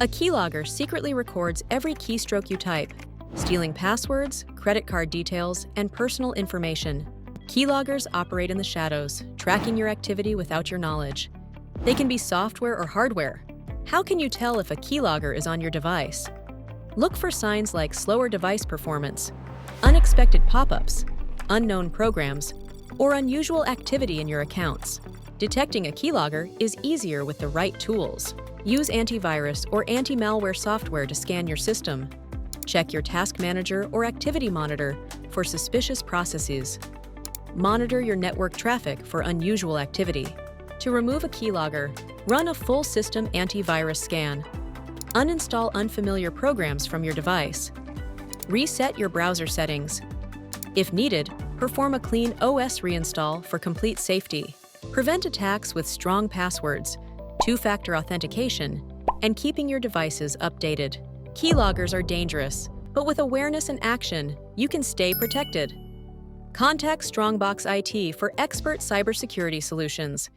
A keylogger secretly records every keystroke you type, stealing passwords, credit card details, and personal information. Keyloggers operate in the shadows, tracking your activity without your knowledge. They can be software or hardware. How can you tell if a keylogger is on your device? Look for signs like slower device performance, unexpected pop-ups, unknown programs, or unusual activity in your accounts. Detecting a keylogger is easier with the right tools. Use antivirus or anti-malware software to scan your system. Check your task manager or activity monitor for suspicious processes. Monitor your network traffic for unusual activity. To remove a keylogger, run a full system antivirus scan. Uninstall unfamiliar programs from your device. Reset your browser settings. If needed, perform a clean OS reinstall for complete safety. Prevent attacks with strong passwords, two-factor authentication, and keeping your devices updated. Keyloggers are dangerous, but with awareness and action, you can stay protected. Contact Strongbox IT for expert cybersecurity solutions.